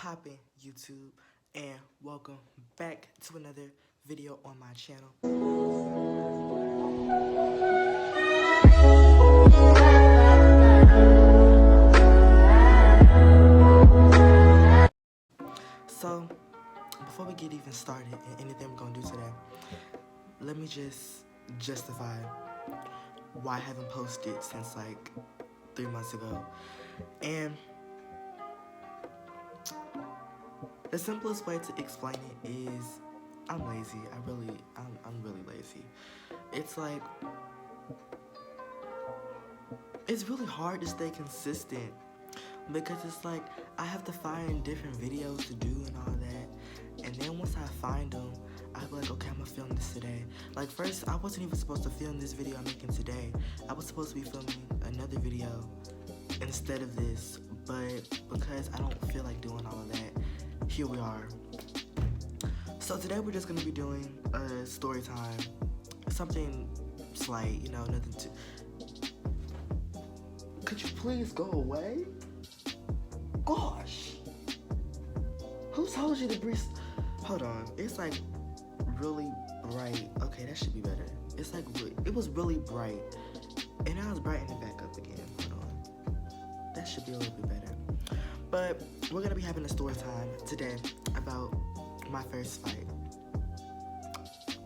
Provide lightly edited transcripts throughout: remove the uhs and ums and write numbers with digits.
poppin' YouTube, and welcome back to another video on my channel. So, before we get even started in anything we're gonna do today, let me just justify why I haven't posted since like 3 months ago. And the simplest way to explain it is I'm lazy. I'm really lazy. It's like, it's really hard to stay consistent because it's like I have to find different videos to do and all that. And then once I find them, I'll be like, okay, I'm gonna film this today. Like first, I wasn't even supposed to film this video I'm making today. I was supposed to be filming another video instead of this, but because I don't feel like doing all of that, here we are. So today we're just gonna be doing a story time, something slight, you know, nothing too. Could you please go away? Gosh, who told you to breathe? Hold on, it's like really bright. Okay, that should be better. It's like it was really bright, and now it's brightening back up again. Hold on, that should be a little bit better. But we're gonna be having a story time today about my first fight.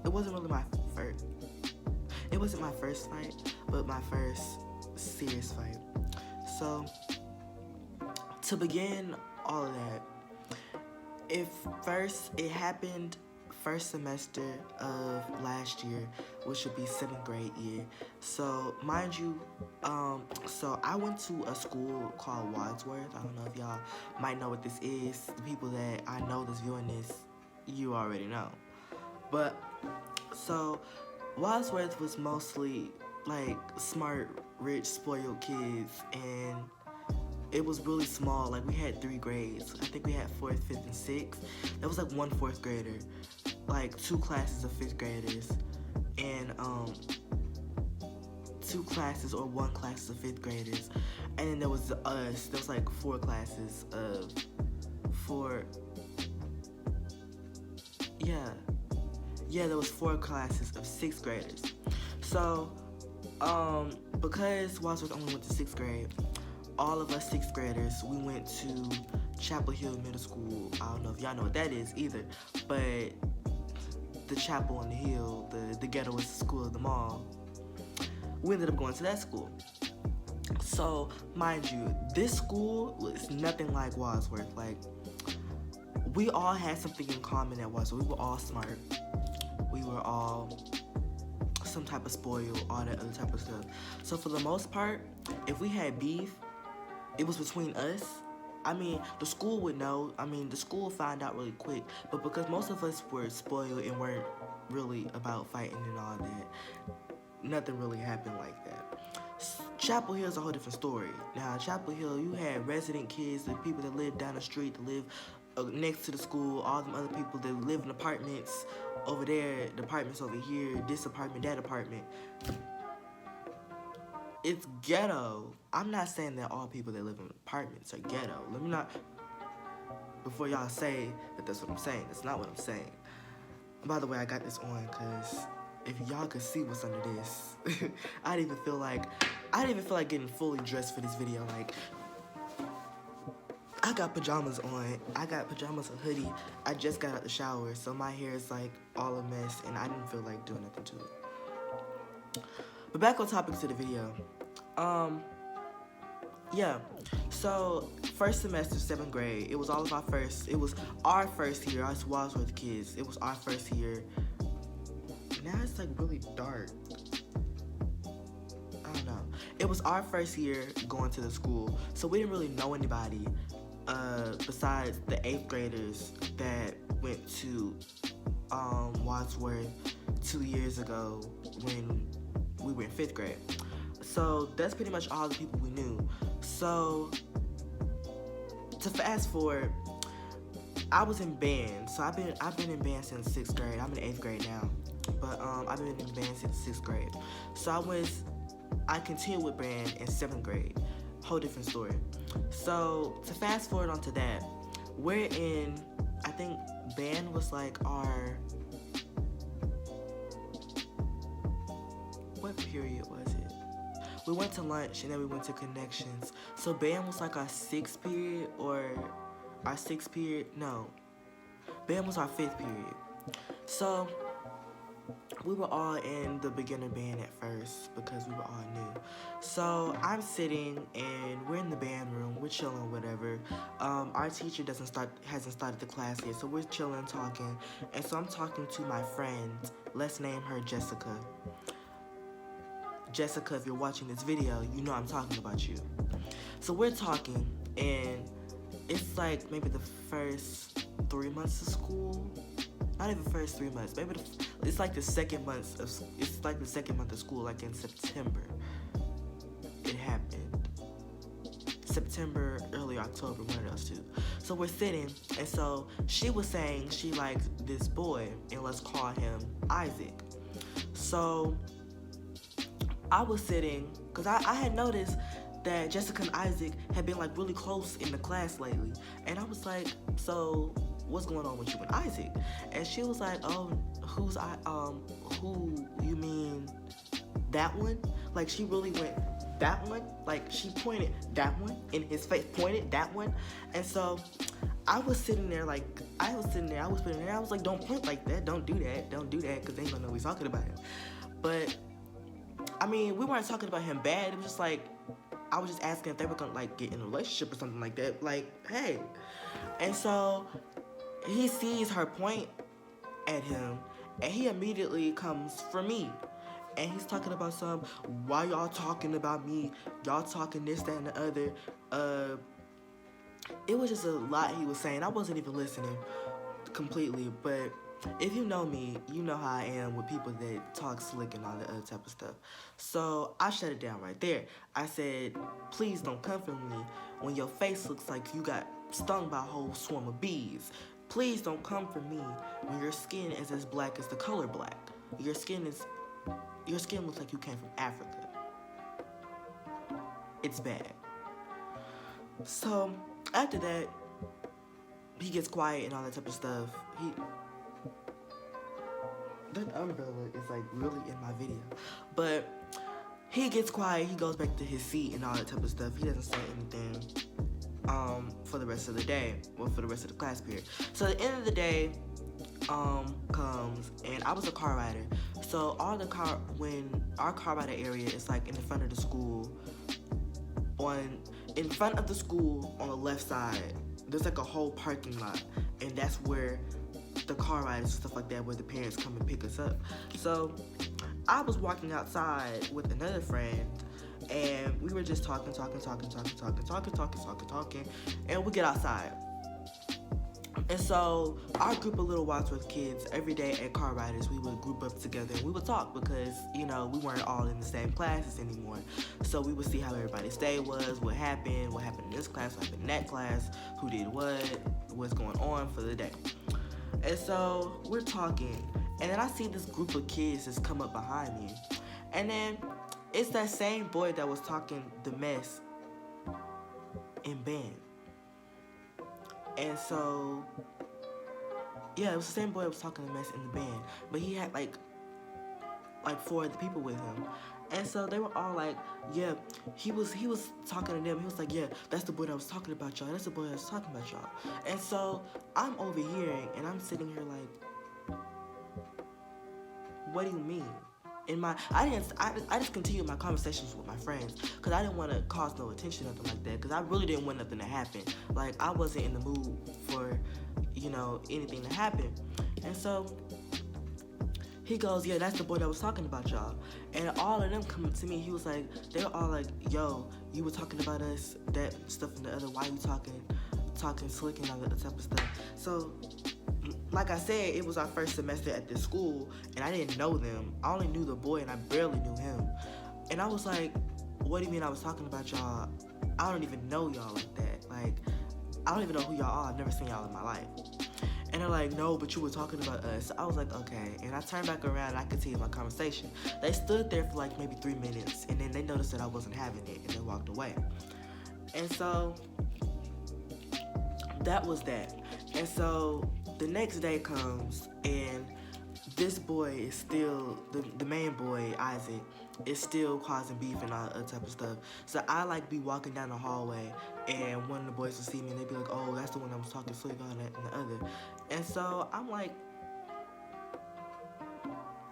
It wasn't really my first. It wasn't my first fight, but my first serious fight. So to begin all of that, it happened first semester of last year, which would be 7th grade year. So mind you, so I went to a school called Wadsworth. I don't know if y'all might know what this is. The people that I know that's viewing this, you already know. But so Wadsworth was mostly like smart, rich, spoiled kids, and it was really small. Like we had 3 grades. I think we had 4th, 5th, and 6th. There was like 1 4th grader, like 2 classes of 5th graders, and 2 classes or 1 class of 5th graders. And then there was us. There was like 4 classes of 4. Yeah, there was 4 classes of 6th graders. So, because Wadsworth only went to 6th grade, all of us 6th graders, we went to Chapel Hill Middle School. I don't know if y'all know what that is either, but the chapel on the hill, the ghettoest school of them all, we ended up going to that school. So, mind you, this school was nothing like Wadsworth. Like, we all had something in common at Wadsworth. We were all smart. We were all some type of spoil, all that other type of stuff. So for the most part, if we had beef, it was between us. I mean, the school would know. I mean, the school would find out really quick. But because most of us were spoiled and weren't really about fighting and all that, nothing really happened like that. Chapel Hill is a whole different story. Now, Chapel Hill, you had resident kids, the people that lived down the street, that lived next to the school, all them other people that live in apartments over there, the apartments over here, this apartment, that apartment. It's ghetto. I'm not saying that all people that live in apartments are ghetto. Let me not, before y'all say that that's what I'm saying, that's not what I'm saying. By the way, I got this on because if y'all could see what's under this, I didn't even feel like getting fully dressed for this video. Like, I got pajamas on. I got pajamas, a hoodie. I just got out the shower, so my hair is like all a mess, and I didn't feel like doing nothing to it. But back on topic to the video. Yeah. So first semester, 7th grade. It was all of our first. It was our first year. Us Wadsworth kids. It was our first year. Now it's like really dark. I don't know. It was our first year going to the school, so we didn't really know anybody. Besides the 8th graders that went to Wadsworth 2 years ago when we were in 5th grade. So that's pretty much all the people we knew. So to fast forward, I was in band. So I've been in band since 6th grade. I'm in 8th grade now, but I've been in band since 6th grade. So I continued with band in 7th grade. Whole different story. So to fast forward onto that, we're in, I think band was like our, what period was it? We went to lunch and then we went to connections. So band was like our sixth period or our sixth period. No, band was our fifth period. So we were all in the beginner band at first because we were all new. So I'm sitting and we're in the band room, we're chilling, whatever. Our teacher hasn't started the class yet, so we're chilling, talking. And so I'm talking to my friend, let's name her Jessica. Jessica, if you're watching this video, you know I'm talking about you. So we're talking, and it's like maybe the first 3 months of school. Not even first 3 months. Maybe it's like the second month of school, like in September. It happened. September, early October, one of those two. So we're sitting, and so she was saying she liked this boy, and let's call him Isaac. So I was sitting, because I had noticed that Jessica and Isaac had been like really close in the class lately. And I was like, so what's going on with you and Isaac? And she was like, oh, who you mean that one? Like she really went, that one? Like she pointed that one in his face, pointed that one. And so I was sitting there, I was like, don't point like that, don't do that, because they ain't gonna know we're talking about him. But I mean, we weren't talking about him bad. It was just like, I was just asking if they were gonna like get in a relationship or something like that. Like, hey. And so he sees her point at him, and he immediately comes for me. And he's talking about why y'all talking about me? Y'all talking this, that, and the other. It was just a lot he was saying. I wasn't even listening completely, but if you know me, you know how I am with people that talk slick and all that other type of stuff. So I shut it down right there. I said, please don't come for me when your face looks like you got stung by a whole swarm of bees. Please don't come for me when your skin is as black as the color black. Your skin looks like you came from Africa. It's bad. So after that, he gets quiet and all that type of stuff. That umbrella is like really in my video. But he gets quiet, he goes back to his seat and all that type of stuff. He doesn't say anything for the rest of the day, or for the rest of the class period. So the end of the day comes, and I was a car rider. So when our car rider area is like in the front of the school, in front of the school on the left side, there's like a whole parking lot, and that's where the car rides and stuff like that, where the parents come and pick us up. So I was walking outside with another friend, and we were just talking, and we get outside. And so our group of Little Wadsworth kids, every day at car riders, we would group up together and we would talk because, you know, we weren't all in the same classes anymore. So we would see how everybody's day was, what happened in this class, what happened in that class, who did what's going on for the day. And so we're talking, and then I see this group of kids just come up behind me. And then it's that same boy that was talking the mess in band. And so, yeah, it was the same boy that was talking the mess in the band. But he had like 4 other people with him. And so they were all like, yeah, he was talking to them. He was like, yeah, that's the boy that was talking about y'all. That's the boy that was talking about y'all. And so I'm overhearing, and I'm sitting here like, what do you mean? I just continued my conversations with my friends because I didn't want to cause no attention, nothing like that, because I really didn't want nothing to happen. Like, I wasn't in the mood for, you know, anything to happen. And so he goes, yeah, that's the boy that was talking about y'all. And all of them coming to me, he was like, they were all like, yo, you were talking about us, that stuff and the other, why you talking slick and all that type of stuff. So, like I said, it was our first semester at this school, and I didn't know them. I only knew the boy, and I barely knew him. And I was like, what do you mean I was talking about y'all? I don't even know y'all like that. Like, I don't even know who y'all are. I've never seen y'all in my life. And they're like, no, but you were talking about us. I was like, okay. And I turned back around, and I continued my conversation. They stood there for like maybe 3 minutes, and then they noticed that I wasn't having it, and they walked away. And so that was that. And so the next day comes, and this boy is still, the main boy, Isaac, is still causing beef and all that type of stuff. So I like be walking down the hallway, and one of the boys will see me and they be like, oh, that's the one that was talking slick on that and the other. And so I'm like,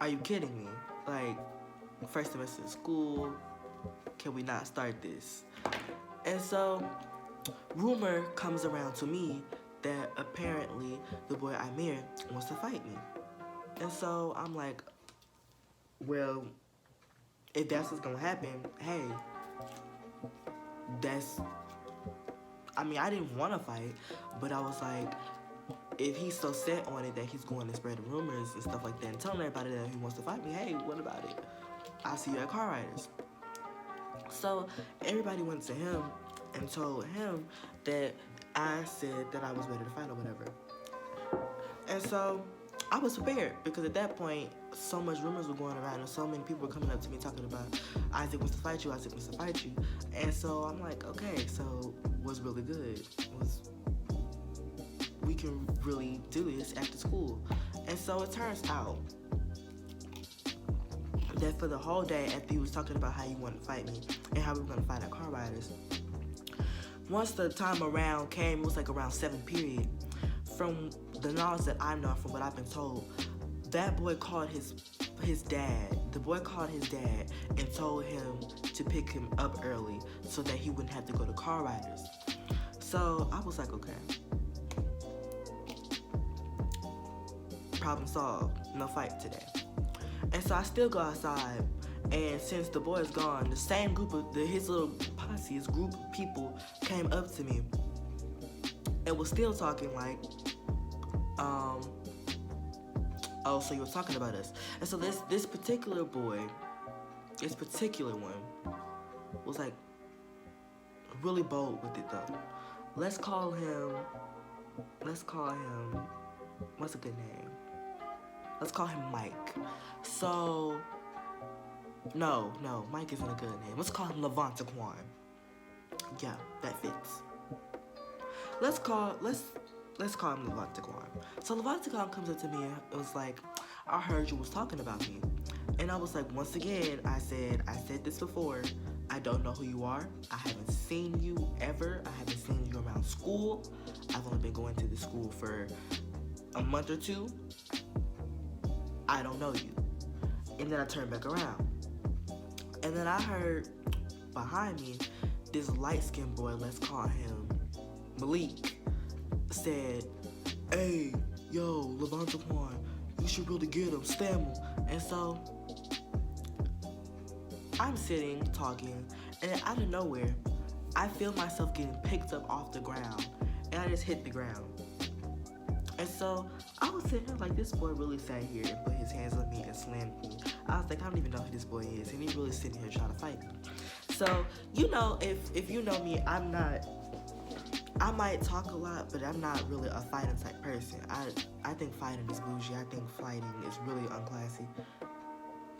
are you kidding me? Like, first semester of school, can we not start this? And so rumor comes around to me that apparently the boy Amir wants to fight me. And so I'm like, well, if that's what's gonna happen, hey, I didn't want to fight, but I was like, if he's so set on it that he's going to spread the rumors and stuff like that and telling everybody that he wants to fight me, hey, what about it? I'll see you at Car Riders. So everybody went to him and told him that I said that I was ready to fight or whatever. And so I was prepared, because at that point, so much rumors were going around and so many people were coming up to me talking about Isaac wants to fight you, Isaac wants to fight you. And so I'm like, okay, so what's really good? We can really do this after school. And so it turns out that for the whole day, after he was talking about how he wanted to fight me and how we were going to fight at Car Riders, once the time around came, it was like around 7th period. From the knowledge that I know, from what I've been told, that boy called his dad. The boy called his dad and told him to pick him up early so that he wouldn't have to go to Car Riders. So I was like, okay. Problem solved. No fight today. And so I still go outside, and since the boy is gone, the same group of his little posse, his group of people came up to me and was still talking like, oh, so you were talking about us. And so this particular boy, this particular one, was like really bold with it though. Let's call him, what's a good name? Let's call him Mike. So, no, Mike isn't a good name. Let's call him Levantaquan. Yeah, that fits. Let's call him Levantaquan. So Levantaquan comes up to me and was like, I heard you was talking about me. And I was like, once again, I said this before, I don't know who you are. I haven't seen you ever. I haven't seen you around school. I've only been going to the school for a month or two. I don't know you. And then I turned back around. And then I heard behind me, this light-skinned boy, let's call him Malik, said, hey, yo, Levantaquan, you should really get him, stab him. And so I'm sitting, talking, and out of nowhere, I feel myself getting picked up off the ground, and I just hit the ground. And so I was sitting here like, this boy really sat here and put his hands on me and slammed me. I was like, I don't even know who this boy is, and he really sitting here trying to fight me. So, you know, if you know me, I might talk a lot, but I'm not really a fighting type person. I think fighting is bougie. I think fighting is really unclassy.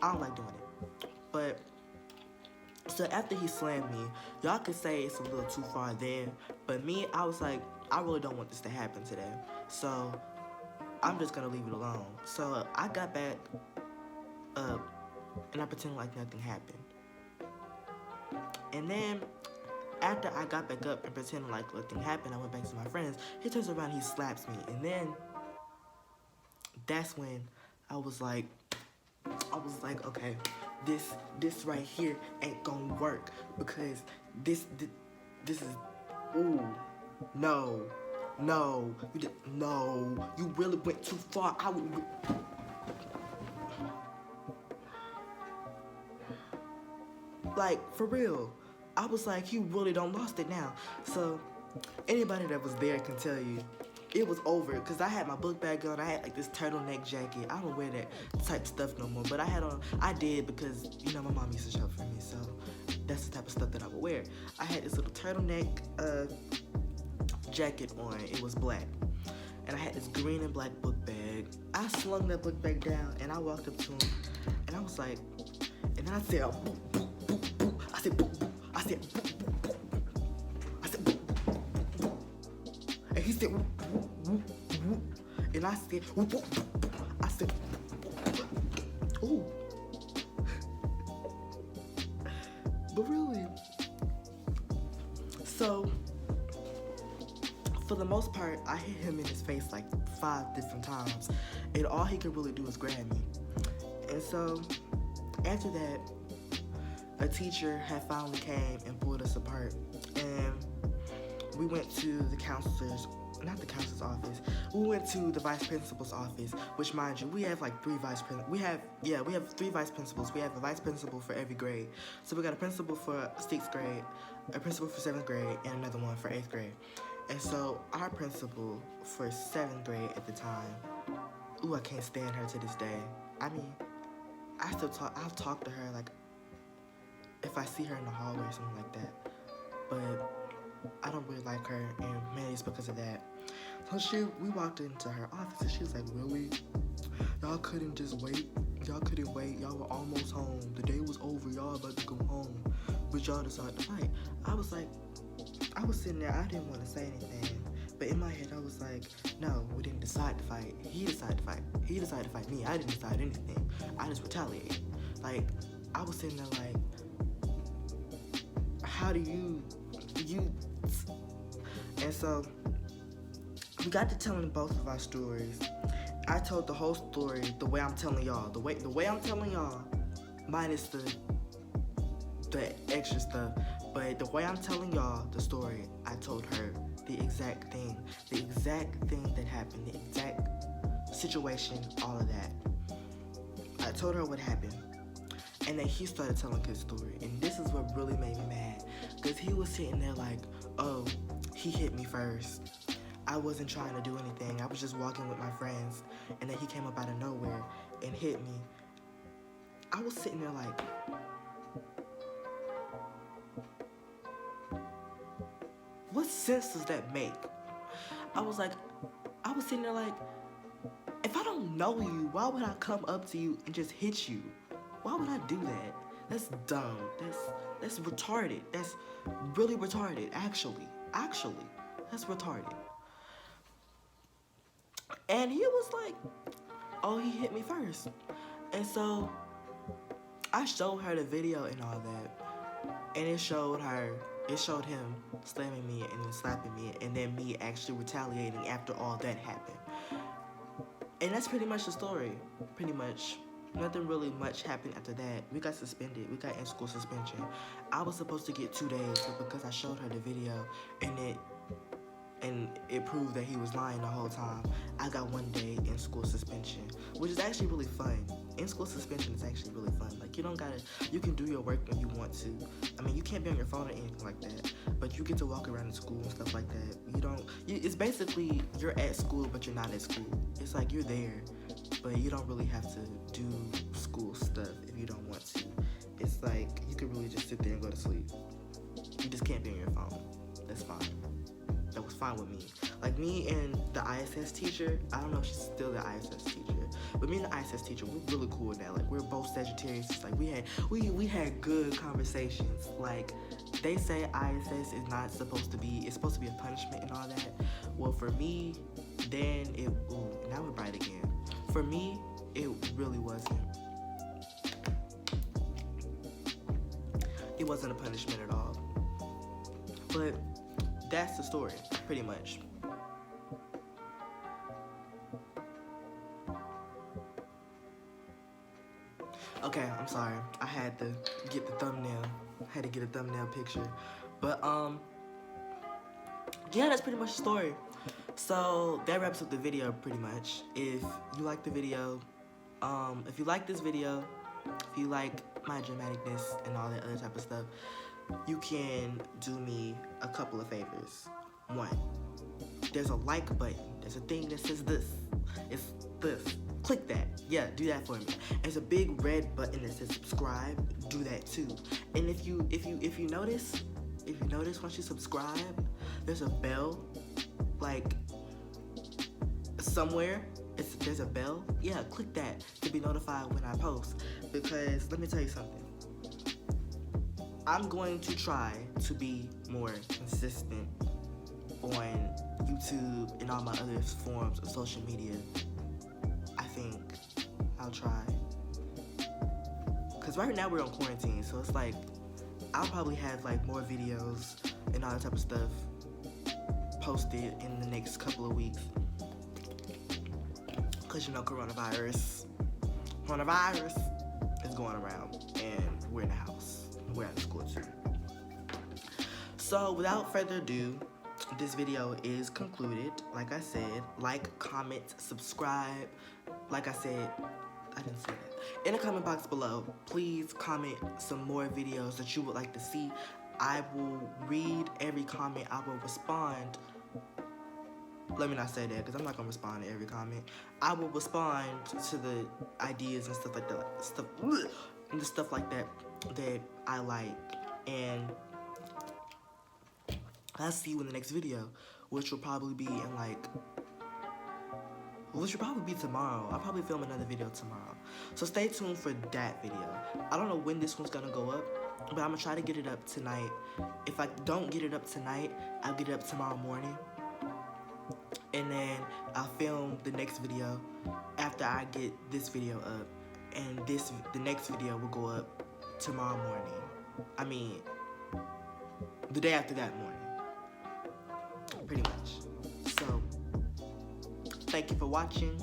I don't like doing it. But, so after he slammed me, y'all could say it's a little too far there, but me, I was like, I really don't want this to happen today. So, I'm just gonna leave it alone. So, I got back up, and I pretended like nothing happened. And then, after I got back up and pretended like nothing happened, I went back to my friends. He turns around, he slaps me. And then, that's when I was like, okay, this right here ain't gonna work. Because this is, ooh, no, you really went too far. Like, for real. I was like, you really done lost it now. So, anybody that was there can tell you, it was over. Because I had my book bag on. I had, like, this turtleneck jacket. I don't wear that type of stuff no more. But I did because, you know, my mom used to shop for me. So, that's the type of stuff that I would wear. I had this little turtleneck jacket on. It was black. And I had this green and black book bag. I slung that book bag down, and I walked up to him. And I was like, and then I said, boop, boop, boop, boop. I said, boop, boop. I said, boop, boop, boop. I said, boop, boop, boop, boop. And he said, said, whoop, whoop, whoop, whoop. And I said, whoop, whoop, whoop. I said, ooh. But really, so for the most part, I hit him in his face like 5 different times, and all he could really do was grab me. And so after that, a teacher had finally came and pulled us apart, and we went to the counselor's, not the counselor's office, we went to the vice principal's office, which, mind you, we have like 3 vice principals. We have 3 vice principals. We have a vice principal for every grade. So we got a principal for 6th grade, a principal for 7th grade, and another one for 8th grade. And so our principal for 7th grade at the time, ooh, I can't stand her to this day. I mean, I'll talk to her like if I see her in the hallway or something like that. But I don't really like her, and mainly it's because of that. So we walked into her office and she was like, really? Y'all couldn't just wait? Y'all couldn't wait? Y'all were almost home. The day was over. Y'all about to go home. But y'all decided to fight. I was sitting there, I didn't want to say anything. But in my head, I was like, no, we didn't decide to fight. He decided to fight. He decided to fight me. I didn't decide anything. I just retaliated. Like, I was sitting there like, how do you... And so, we got to telling both of our stories. I told the whole story the way I'm telling y'all. The way I'm telling y'all, minus the extra stuff. But the way I'm telling y'all the story, I told her the exact thing that happened, the exact situation, all of that. I told her what happened. And then he started telling his story. And this is what really made me mad. Because he was sitting there like, oh, he hit me first. I wasn't trying to do anything. I was just walking with my friends. And then he came up out of nowhere and hit me. I was sitting there like, what sense does that make? I was sitting there like, if I don't know you, why would I come up to you and just hit you? Why would I do that? That's dumb. That's retarded. That's really retarded, actually. That's retarded. And he was like, oh, he hit me first. And so I showed her the video and all that. And it showed him slamming me and then slapping me, and then me actually retaliating after all that happened. And that's pretty much the story. Pretty much. Nothing really much happened after that. We got suspended. We got in-school suspension. I was supposed to get 2 days, but because I showed her the video and it proved that he was lying the whole time, I got 1 day in-school suspension, which is actually really fun. In-school suspension is actually really fun. Like, you can do your work when you want to. I mean, you can't be on your phone or anything like that, but you get to walk around in school and stuff like that. It's basically, you're at school, but you're not at school. It's like you're there, but you don't really have to do school stuff if you don't want to. It's like, you could really just sit there and go to sleep. You just can't be on your phone. That's fine. That was fine with me. Like, me and the ISS teacher, I don't know if she's still the ISS teacher, but me and the ISS teacher, we're really cool now. Like, we're both Sagittarius. It's like, we had good conversations. Like, they say ISS is not supposed to be, it's supposed to be a punishment and all that. Well, for me, then now we're bright again. For me, it really wasn't. It wasn't a punishment at all. But that's the story, pretty much. Okay, I'm sorry. I had to get the thumbnail. I had to get a thumbnail picture. But, yeah, that's pretty much the story. So, that wraps up the video, pretty much. If you like the video, if you like this video, if you like my dramaticness and all that other type of stuff, you can do me a couple of favors. 1, there's a like button. There's a thing that says this. It's this. Click that. Yeah, do that for me. There's a big red button that says subscribe. Do that too. And if you notice once you subscribe, there's a bell, like somewhere. There's a bell. Yeah, click that to be notified when I post. Because let me tell you something. I'm going to try to be more consistent on YouTube and all my other forms of social media. I think I'll try. Because right now we're on quarantine, so it's like I'll probably have like more videos and all that type of stuff posted in the next couple of weeks. Because you know, coronavirus is going around, and we're in the house. We're at school too. So without further ado, this video is concluded. Like I said, like, comment, subscribe. Like I said, I didn't say that. In the comment box below, please comment some more videos that you would like to see. I will read every comment. I will respond. Let me not say that, because I'm not going to respond to every comment. I will respond to the ideas and stuff like that. Stuff like that I like. And I'll see you in the next video, which will probably be tomorrow. I'll probably film another video tomorrow. So stay tuned for that video. I don't know when this one's gonna go up, but I'm gonna try to get it up tonight. If I don't get it up tonight, I'll get it up tomorrow morning. And then I'll film the next video after I get this video up. And the next video will go up tomorrow morning. I mean, the day after that morning. Pretty much. So, thank you for watching.